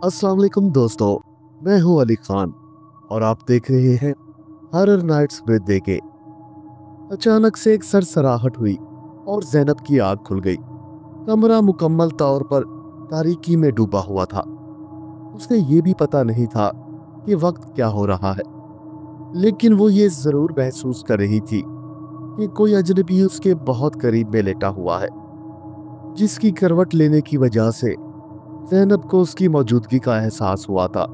अस्सलाम वालेकुम दोस्तों, मैं हूं अली खान और आप देख रहे हैं हॉरर नाइट्स विद देके। अचानक से एक सरसराहट हुई और ज़ैनब की आंख खुल गई। कमरा मुकम्मल तौर पर तारीकी में डूबा हुआ था। उसे ये भी पता नहीं था कि वक्त क्या हो रहा है, लेकिन वो ये ज़रूर महसूस कर रही थी कि कोई अजनबी उसके बहुत करीब में लेटा हुआ है, जिसकी करवट लेने की वजह से ज़ैनब को उसकी मौजूदगी का एहसास हुआ था।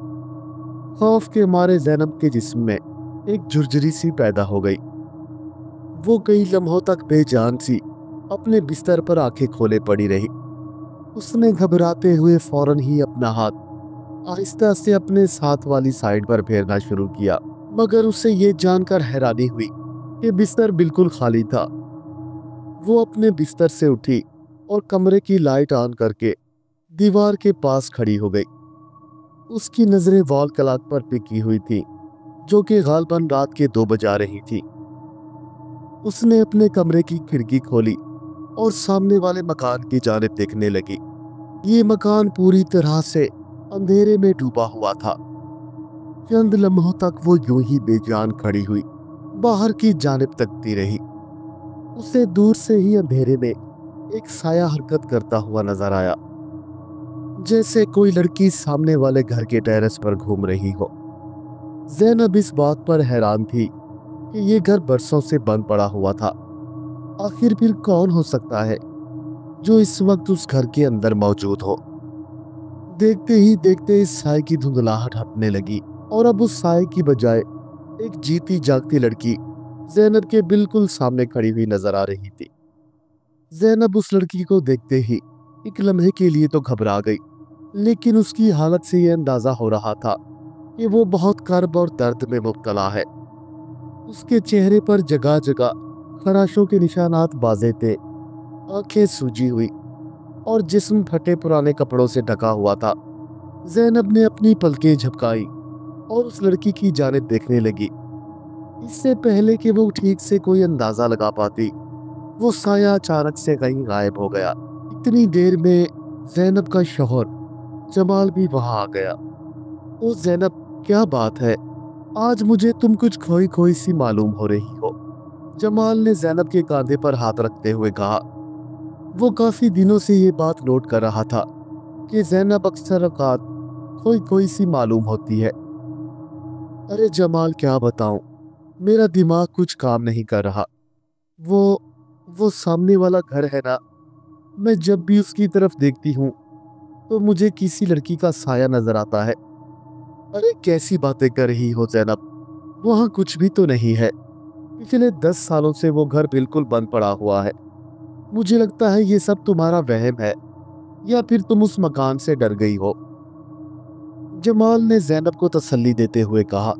खौफ के मारे ज़ैनब के जिस्म में एक झुरझुरी सी पैदा हो गई। वो कई लम्हों तक बेजान सी अपने बिस्तर पर आंखें खोले पड़ी रही। उसने घबराते हुए फौरन ही अपना हाथ आहिस्ता से अपने साथ वाली साइड पर फेरना शुरू किया, मगर उसे ये जानकर हैरानी हुई कि बिस्तर बिल्कुल खाली था। वो अपने बिस्तर से उठी और कमरे की लाइट ऑन करके दीवार के पास खड़ी हो गई। उसकी नजरें वॉल क्लॉक पर टिकी हुई थी, जो कि गालबन रात के 2 बजा रही थी। उसने अपने कमरे की खिड़की खोली और सामने वाले मकान की जानिब देखने लगी। ये मकान पूरी तरह से अंधेरे में डूबा हुआ था। चंद लम्हों तक वो यूं ही बेजान खड़ी हुई बाहर की जानिब तकती रही। उसे दूर से ही अंधेरे में एक साया हरकत करता हुआ नजर आया, जैसे कोई लड़की सामने वाले घर के टेरेस पर घूम रही हो। ज़ैनब इस बात पर हैरान थी कि ये घर बरसों से बंद पड़ा हुआ था। आखिर फिर कौन हो सकता है जो इस वक्त उस घर के अंदर मौजूद हो। देखते ही देखते इस साए की धुंधलाहट हटने लगी और अब उस साए की बजाय एक जीती जागती लड़की ज़ैनब के बिल्कुल सामने खड़ी हुई नजर आ रही थी। ज़ैनब उस लड़की को देखते ही एक लम्हे के लिए तो घबरा गई, लेकिन उसकी हालत से यह अंदाजा हो रहा था कि वो बहुत कर्ब और दर्द में मुब्तला है। उसके चेहरे पर जगह जगह खराशों के निशानात वाज़ेह थे। आंखें सूजी हुई और जिस्म फटे पुराने कपड़ों से ढका हुआ था। ज़ैनब ने अपनी पलकें झपकाई और उस लड़की की जानिब देखने लगी। इससे पहले कि वो ठीक से कोई अंदाजा लगा पाती, वो साया अचानक से कहीं गायब हो गया। इतनी देर में ज़ैनब का शौहर जमाल भी वहां आ गया। ओ ज़ैनब, क्या बात है? आज मुझे तुम कुछ खोई खोई सी मालूम हो रही हो, जमाल ने ज़ैनब के कांधे पर हाथ रखते हुए कहा। वो काफी दिनों से ये बात नोट कर रहा था कि ज़ैनब अक्सर औकात खोई खोई सी मालूम होती है। अरे जमाल, क्या बताऊं, मेरा दिमाग कुछ काम नहीं कर रहा। वो वो सामने वाला घर है ना, मैं जब भी उसकी तरफ देखती हूँ तो मुझे किसी लड़की का साया नजर आता है। अरे कैसी बातें कर रही हो ज़ैनब, वहाँ कुछ भी तो नहीं है। पिछले 10 सालों से वो घर बिल्कुल बंद पड़ा हुआ है। मुझे लगता है ये सब तुम्हारा वहम है, या फिर तुम उस मकान से डर गई हो। जमाल ने ज़ैनब को तसल्ली देते हुए कहा।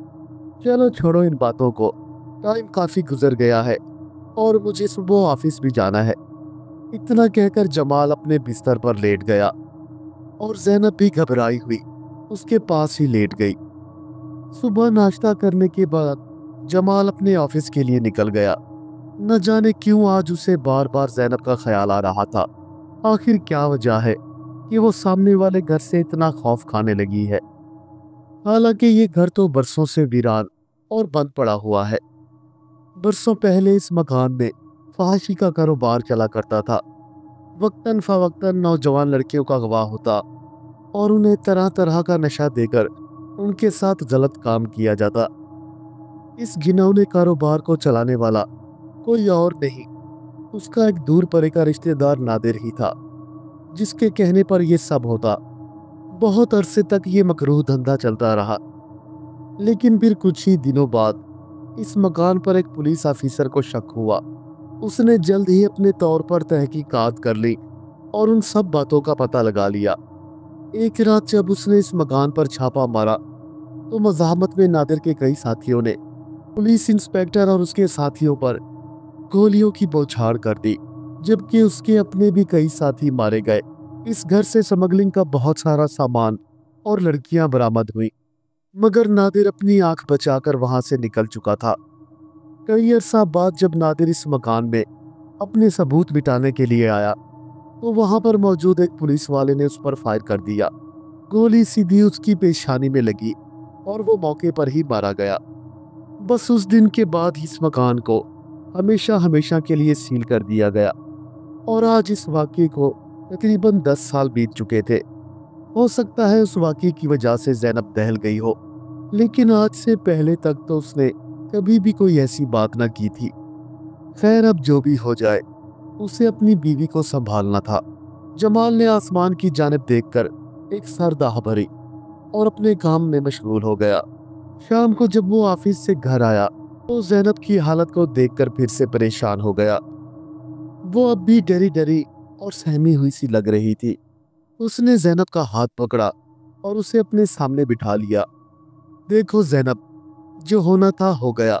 चलो छोड़ो इन बातों को, टाइम काफी गुजर गया है और मुझे सुबह ऑफिस भी जाना है। इतना कहकर जमाल अपने बिस्तर पर लेट गया और ज़ैनब भी घबराई हुई उसके पास ही लेट गई। सुबह नाश्ता करने के बाद जमाल अपने ऑफिस के लिए निकल गया। न जाने क्यों आज उसे बार बार ज़ैनब का ख्याल आ रहा था। आखिर क्या वजह है कि वो सामने वाले घर से इतना खौफ खाने लगी है। हालांकि ये घर तो बरसों से वीरान और बंद पड़ा हुआ है। बरसों पहले इस मकान में फहाशी का कारोबार चला करता था। वक्तन फवक्तन नौजवान लड़कियों का गवाह होता और उन्हें तरह तरह का नशा देकर उनके साथ गलत काम किया जाता। इस घिनौने कारोबार को चलाने वाला कोई और नहीं, उसका एक दूर परे का रिश्तेदार नादिर ही था, जिसके कहने पर यह सब होता। बहुत अरसे तक ये मकरूह धंधा चलता रहा, लेकिन फिर कुछ ही दिनों बाद इस मकान पर एक पुलिस ऑफिसर को शक हुआ। उसने जल्द ही अपने तौर पर तहकीकात कर ली और उन सब बातों का पता लगा लिया। एक रात जब उसने इस मकान पर छापा मारा तो मज़ाहमत में नादिर के कई साथियों ने पुलिस इंस्पेक्टर और उसके साथियों पर गोलियों की बौछार कर दी, जबकि उसके अपने भी कई साथी मारे गए। इस घर से स्मगलिंग का बहुत सारा सामान और लड़कियां बरामद हुई, मगर नादिर अपनी आंख बचाकर वहां से निकल चुका था। कई अरसा बाद जब नादिर इस मकान में अपने सबूत मिटाने के लिए आया तो वहां पर मौजूद एक पुलिस वाले ने उस पर फायर कर दिया। गोली सीधी उसकी पेशानी में लगी और वो मौके पर ही मारा गया। बस उस दिन के बाद इस मकान को हमेशा हमेशा के लिए सील कर दिया गया और आज इस वाक़ये को तकरीबन 10 साल बीत चुके थे। हो सकता है उस वाक़ये की वजह से ज़ैनब दहल गई हो, लेकिन आज से पहले तक तो उसने कभी भी कोई ऐसी बात न की थी। खैर, अब जो भी हो जाए, उसे अपनी बीवी को संभालना था। जमाल ने आसमान की जानिब देखकर एक सरदाह भरी और अपने काम में मशगूल हो गया। शाम को जब वो ऑफिस से घर आया तो ज़ैनब की हालत को देखकर फिर से परेशान हो गया। वो अब भी डरी डरी और सहमी हुई सी लग रही थी। उसने ज़ैनब का हाथ पकड़ा और उसे अपने सामने बिठा लिया। देखो ज़ैनब, जो होना था हो गया।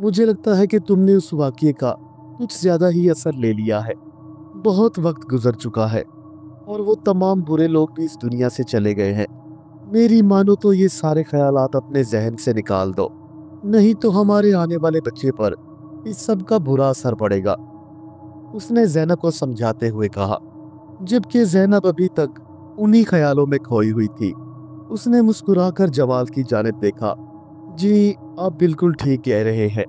मुझे लगता है कि तुमने उस वाक़ये का कुछ ज़्यादा ही असर ले लिया है। बहुत वक्त गुजर चुका है और वो तमाम बुरे लोग भी इस दुनिया से चले गए हैं। मेरी मानो तो ये सारे ख्यालात अपने जहन से निकाल दो, नहीं तो हमारे आने वाले बच्चे पर इस सब का बुरा असर पड़ेगा, उसने ज़ैनब को समझाते हुए कहा। जबकि ज़ैनब अभी तक उन्हीं ख्यालों में खोई हुई थी। उसने मुस्कुराकर जमाल की जानिब देखा। जी, आप बिल्कुल ठीक कह रहे हैं।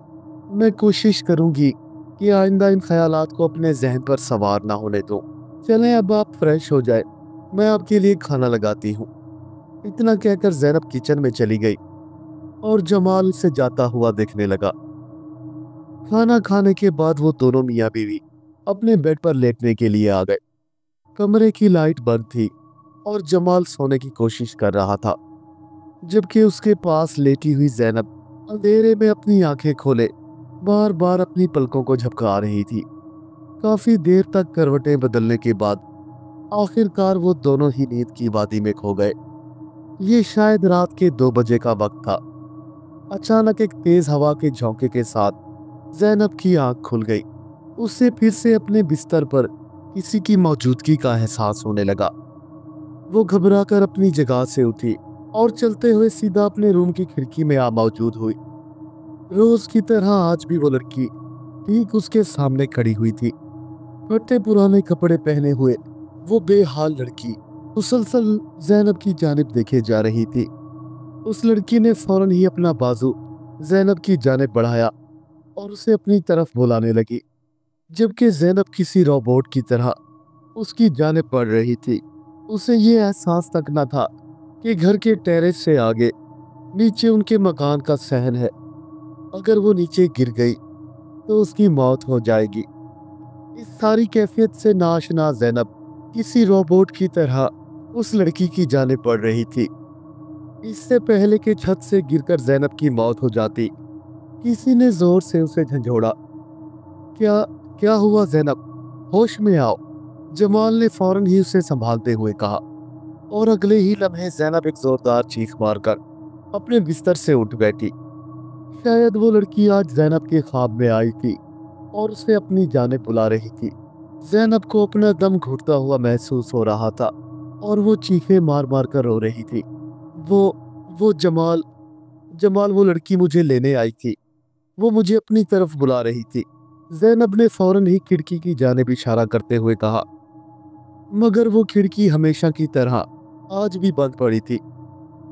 मैं कोशिश करूंगी कि आइंदा इन ख्यालात को अपने जहन पर सवार ना होने दूं। चलें, अब आप फ्रेश हो जाए, मैं आपके लिए खाना लगाती हूँ। इतना कहकर ज़ैनब किचन में चली गई और जमाल उसे जाता हुआ देखने लगा। खाना खाने के बाद वो दोनों मियाँ बीवी अपने बेड पर लेटने के लिए आ गए। कमरे की लाइट बंद थी और जमाल सोने की कोशिश कर रहा था, जबकि उसके पास लेटी हुई ज़ैनब अंधेरे में अपनी आंखें खोले बार बार अपनी पलकों को झपका रही थी। काफी देर तक करवटें बदलने के बाद आखिरकार वो दोनों ही नींद की वादी में खो गए। ये शायद रात के 2 बजे का वक्त था। अचानक एक तेज हवा के झोंके के साथ ज़ैनब की आंख खुल गई। उसे फिर से अपने बिस्तर पर किसी की मौजूदगी का एहसास होने लगा। वो घबराकर अपनी जगह से उठी और चलते हुए सीधा अपने रूम की खिड़की में आ मौजूद हुई। रोज की तरह आज भी वो लड़की ठीक उसके सामने खड़ी हुई थी। फटे पुराने कपड़े पहने हुए वो बेहाल लड़की मुसलसल ज़ैनब की जानिब देखे जा रही थी। उस लड़की ने फौरन ही अपना बाजू ज़ैनब की जानिब बढ़ाया और उसे अपनी तरफ बुलाने लगी, जबकि ज़ैनब किसी रोबोट की तरह उसकी जानिब बढ़ रही थी। उसे ये एहसास तक न था कि घर के टेरेस से आगे नीचे उनके मकान का सहन है। अगर वो नीचे गिर गई तो उसकी मौत हो जाएगी। इस सारी कैफियत से नाशना ज़ैनब किसी रोबोट की तरह उस लड़की की जानिब बढ़ रही थी। इससे पहले कि छत से गिरकर ज़ैनब की मौत हो जाती, किसी ने जोर से उसे झंझोड़ा। क्या क्या हुआ ज़ैनब, होश में आओ, जमाल ने फौरन ही उसे संभालते हुए कहा। और अगले ही लम्हे ज़ैनब एक जोरदार चीख मारकर अपने बिस्तर से उठ बैठी। शायद वो लड़की आज ज़ैनब के ख्वाब में आई थी और उसे अपनी जानिब बुला रही थी। ज़ैनब को अपना दम घुटता हुआ महसूस हो रहा था और वो चीखें मार मार कर रो रही थी। वो जमाल जमाल वो लड़की मुझे लेने आई थी, वो मुझे अपनी तरफ बुला रही थी, ज़ैनब ने फौरन ही खिड़की की जानिब इशारा करते हुए कहा। मगर वो खिड़की हमेशा की तरह आज भी बंद पड़ी थी।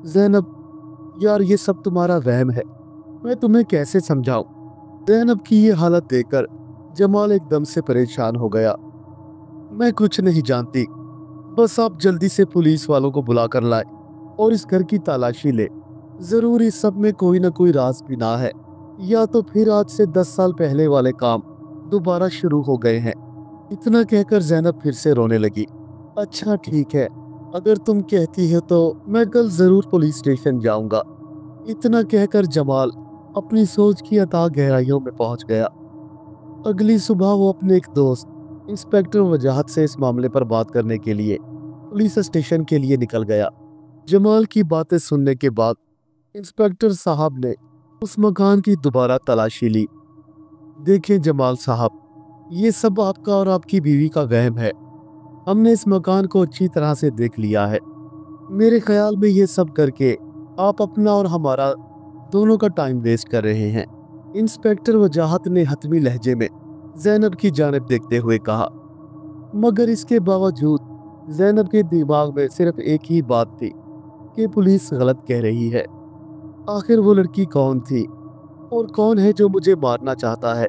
ज़ैनब, यार ये सब तुम्हारा वहम है, मैं तुम्हें कैसे समझाऊं? ज़ैनब की ये हालत देखकर जमाल एकदम से परेशान हो गया। मैं कुछ नहीं जानती, बस आप जल्दी से पुलिस वालों को बुला कर लाए और इस घर की तलाशी ले। जरूर इस सब में कोई ना कोई राज पिना है, या तो फिर आज से 10 साल पहले वाले काम दोबारा शुरू हो गए हैं। इतना कहकर ज़ैनब फिर से रोने लगी। अच्छा ठीक है, अगर तुम कहती हो तो मैं कल जरूर पुलिस स्टेशन जाऊंगा। इतना कहकर जमाल अपनी सोच की अथाह गहराइयों में पहुंच गया। अगली सुबह वो अपने एक दोस्त इंस्पेक्टर वजाहत से इस मामले पर बात करने के लिए पुलिस स्टेशन के लिए निकल गया। जमाल की बातें सुनने के बाद इंस्पेक्टर साहब ने उस मकान की दोबारा तलाशी ली। देखें जमाल साहब, ये सब आपका और आपकी बीवी का वहम है। हमने इस मकान को अच्छी तरह से देख लिया है। मेरे ख्याल में ये सब करके आप अपना और हमारा दोनों का टाइम वेस्ट कर रहे हैं। इंस्पेक्टर वजाहत ने हतमी लहजे में ज़ैनब की जानिब देखते हुए कहा। मगर इसके बावजूद ज़ैनब के दिमाग में सिर्फ एक ही बात थी कि पुलिस गलत कह रही है। आखिर वो लड़की कौन थी और कौन है जो मुझे मारना चाहता है?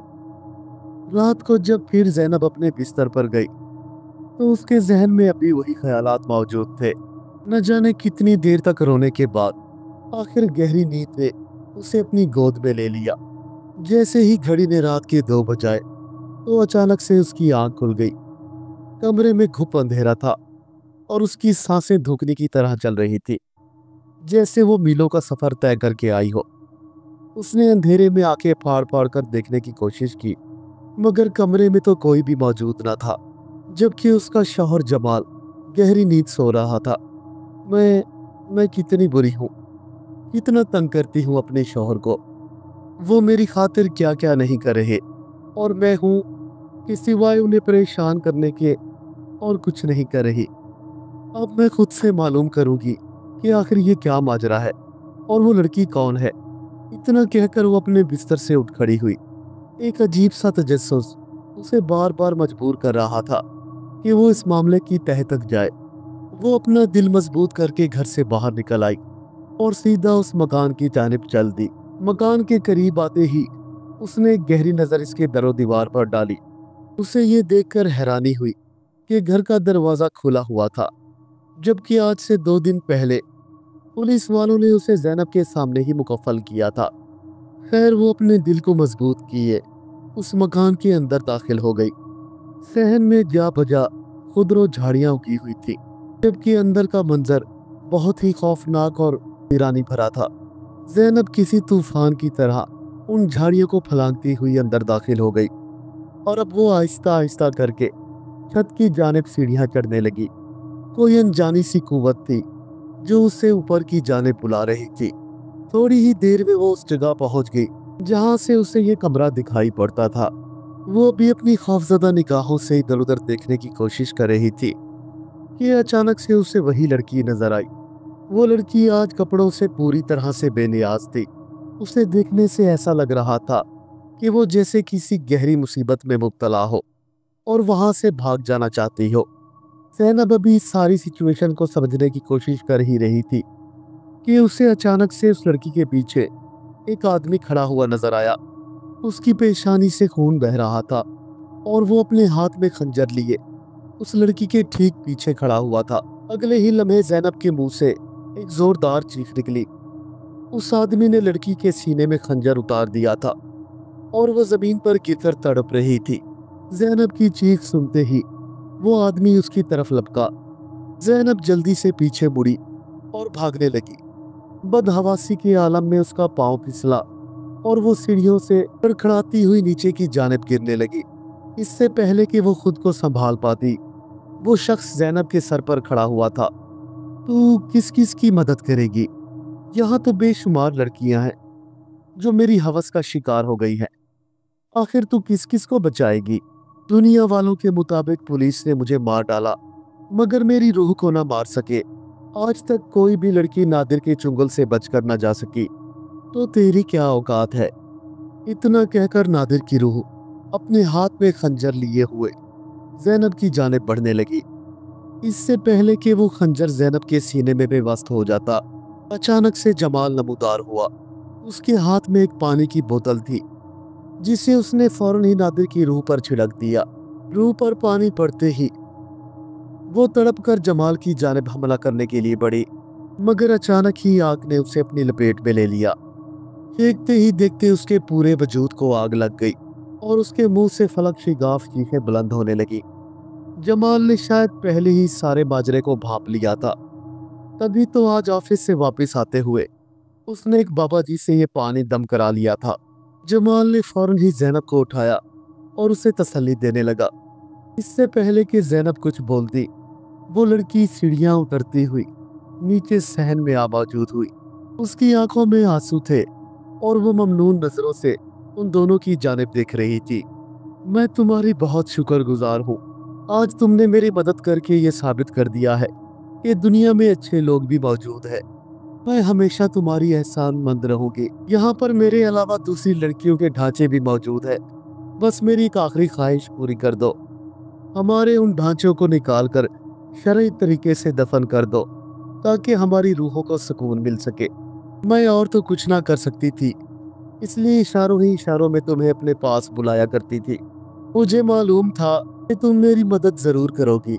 रात को जब फिर ज़ैनब अपने बिस्तर पर गई तो उसके जहन में अभी वही ख्यालात मौजूद थे। न जाने कितनी देर तक रोने के बाद आखिर गहरी नींद ने उसे अपनी गोद में ले लिया। जैसे ही घड़ी ने रात के 2 बजाए तो अचानक से उसकी आंख खुल गई। कमरे में घुप अंधेरा था और उसकी सांसें धुकने की तरह चल रही थी, जैसे वो मीलों का सफर तय करके आई हो। उसने अंधेरे में आंखें फाड़ फाड़ कर देखने की कोशिश की, मगर कमरे में तो कोई भी मौजूद न था, जबकि उसका शौहर जमाल गहरी नींद सो रहा था। मैं कितनी बुरी हूँ, कितना तंग करती हूँ अपने शौहर को। वो मेरी खातिर क्या क्या नहीं कर रहे और मैं हूँ कि सिवाय उन्हें परेशान करने के और कुछ नहीं कर रही। अब मैं खुद से मालूम करूंगी कि आखिर ये क्या माजरा है और वो लड़की कौन है। इतना कहकर वो अपने बिस्तर से उठ खड़ी हुई। एक अजीब सा तजस्सुस उसे बार बार मजबूर कर रहा था कि वो इस मामले की तह तक जाए। वो अपना दिल मजबूत करके घर से बाहर निकल आई और सीधा उस मकान की जानिब चल दी। मकान के करीब आते ही उसने एक गहरी नजर इसके दरो दीवार पर डाली। उसे ये देखकर हैरानी हुई कि घर का दरवाजा खुला हुआ था, जबकि आज से 2 दिन पहले पुलिस वालों ने उसे ज़ैनब के सामने ही मुकफ्फल किया था। खैर, वो अपने दिल को मजबूत किए उस मकान के अंदर दाखिल हो गई। सहन में जा बजा खुदरो झाड़ियां उगी हुई थी, जबकि अंदर का मंजर बहुत ही खौफनाक और वीरानी भरा था। ज़ैनब किसी तूफान की तरह उन झाड़ियों को फलांगती हुई अंदर दाखिल हो गई और अब वो आहिस्ता आहिस्ता करके छत की जानिब सीढ़ियां चढ़ने लगी। कोई अनजानी सी कुव्वत थी जो उसे ऊपर की जानिब बुला रही थी। थोड़ी ही देर में वो उस जगह पहुंच गई जहां से उसे ये कमरा दिखाई पड़ता था। वो भी अपनी खौफजदा निगाहों से इधर उधर देखने की कोशिश कर रही थी कि अचानक से उसे वही लड़की नजर आई। वो लड़की आज कपड़ों से पूरी तरह से बेनियाज थी। उसे देखने से ऐसा लग रहा था कि वो जैसे किसी गहरी मुसीबत में मुब्तला हो और वहां से भाग जाना चाहती हो। ज़ैनब अभी इस सारी सिचुएशन को समझने की कोशिश कर ही रही थी कि उसे अचानक से उस लड़की के पीछे एक आदमी खड़ा हुआ नजर आया। उसकी पेशानी से खून बह रहा था और वो अपने हाथ में खंजर लिए उस लड़की के ठीक पीछे खड़ा हुआ था। अगले ही लम्हे ज़ैनब के मुंह से एक जोरदार चीख निकली। उस आदमी ने लड़की के सीने में खंजर उतार दिया था और वो जमीन पर गिरकर तड़प रही थी। ज़ैनब की चीख सुनते ही वो आदमी उसकी तरफ लपका। ज़ैनब जल्दी से पीछे मुड़ी और भागने लगी। बदहवासी के आलम में उसका पांव फिसला और वो सीढ़ियों से खड़खड़ाती हुई नीचे की जानिब गिरने लगी। इससे पहले कि वो खुद को संभाल पाती, वो शख्स ज़ैनब के सर पर खड़ा हुआ था। तू किस किस की मदद करेगी? यहाँ तो बेशुमार लड़कियां हैं जो मेरी हवस का शिकार हो गई हैं। आखिर तू किस किस को बचाएगी? दुनिया वालों के मुताबिक पुलिस ने मुझे मार डाला, मगर मेरी रूह को ना मार सके। आज तक कोई भी लड़की नादिर के चुंगल से बचकर ना जा सकी, तो तेरी क्या औकात है? इतना कहकर नादिर की रूह अपने हाथ में खंजर लिए हुए ज़ैनब की जानिब बढ़ने लगी। इससे पहले कि वो खंजर ज़ैनब के सीने में बेवस्त हो जाता, अचानक से जमाल नमूदार हुआ। उसके हाथ में एक पानी की बोतल थी, जिसे उसने फौरन ही नादिर की रूह पर छिड़क दिया। रूह पर पानी पड़ते ही वो तड़प कर जमाल की जानिब हमला करने के लिए बढ़ी, मगर अचानक ही आग ने उसे अपनी लपेट में ले लिया। देखते ही देखते उसके पूरे वजूद को आग लग गई और उसके मुंह से फलक शिगाफ चीखें बुलंद होने लगी। जमाल ने शायद पहले ही सारे माजरे को भांप लिया था, तभी तो आज ऑफिस से वापस आते हुए उसने एक बाबा जी से ये पानी दम करा लिया था। जमाल ने फौरन ही ज़ैनब को उठाया और उसे तसल्ली देने लगा। इससे पहले कि ज़ैनब कुछ बोलती, वो लड़की सीढ़ियां उतरती हुई नीचे सहन में आ मौजूद हुई। उसकी आंखों में आंसू थे और वो ममनून नजरों से उन दोनों की जानिब देख रही थी। मैं तुम्हारी बहुत शुक्रगुजार हूँ। आज तुमने मेरी मदद करके ये साबित कर दिया है कि दुनिया में अच्छे लोग भी मौजूद हैं। मैं हमेशा तुम्हारी एहसानमंद रहूंगी। यहाँ पर मेरे अलावा दूसरी लड़कियों के ढांचे भी मौजूद हैं। बस मेरी एक आखिरी ख्वाहिश पूरी कर दो। हमारे उन ढांचों को निकाल कर शरई तरीके से दफन कर दो ताकि हमारी रूहों को सुकून मिल सके। मैं और तो कुछ ना कर सकती थी, इसलिए इशारों ही इशारों में तुम्हें अपने पास बुलाया करती थी। मुझे मालूम था कि तुम मेरी मदद जरूर करोगी।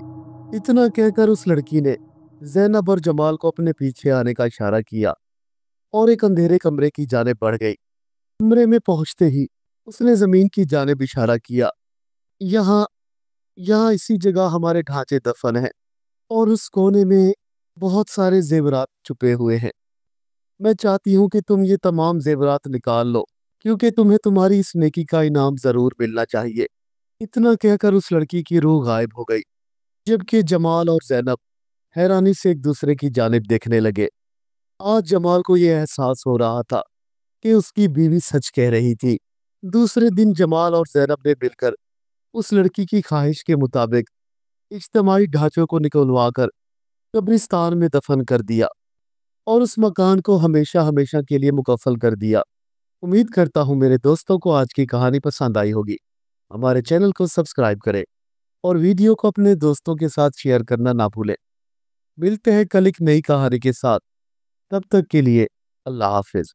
इतना कहकर उस लड़की ने ज़ैनब और जमाल को अपने पीछे आने का इशारा किया और एक अंधेरे कमरे की जानिब बढ़ गई। कमरे में पहुंचते ही उसने जमीन की जानिब इशारा किया। यहाँ यहाँ इसी जगह हमारे ढांचे दफन है और उस कोने में बहुत सारे जेवरात छुपे हुए हैं। मैं चाहती हूँ कि तुम ये तमाम जेवरात निकाल लो, क्योंकि तुम्हें तुम्हारी इस नेकी का इनाम जरूर मिलना चाहिए। इतना कहकर उस लड़की की रूह गायब हो गई, जबकि जमाल और ज़ैनब हैरानी से एक दूसरे की जानिब देखने लगे। आज जमाल को यह एहसास हो रहा था कि उसकी बीवी सच कह रही थी। दूसरे दिन जमाल और ज़ैनब ने मिलकर उस लड़की की ख्वाहिश के मुताबिक इज्तिमाई ढांचों को निकलवा कर कब्रिस्तान में दफन कर दिया और उस मकान को हमेशा हमेशा के लिए मुकफ्फल कर दिया। उम्मीद करता हूँ मेरे दोस्तों को आज की कहानी पसंद आई होगी। हमारे चैनल को सब्सक्राइब करें और वीडियो को अपने दोस्तों के साथ शेयर करना ना भूलें। मिलते हैं कल एक नई कहानी के साथ। तब तक के लिए अल्लाह हाफिज।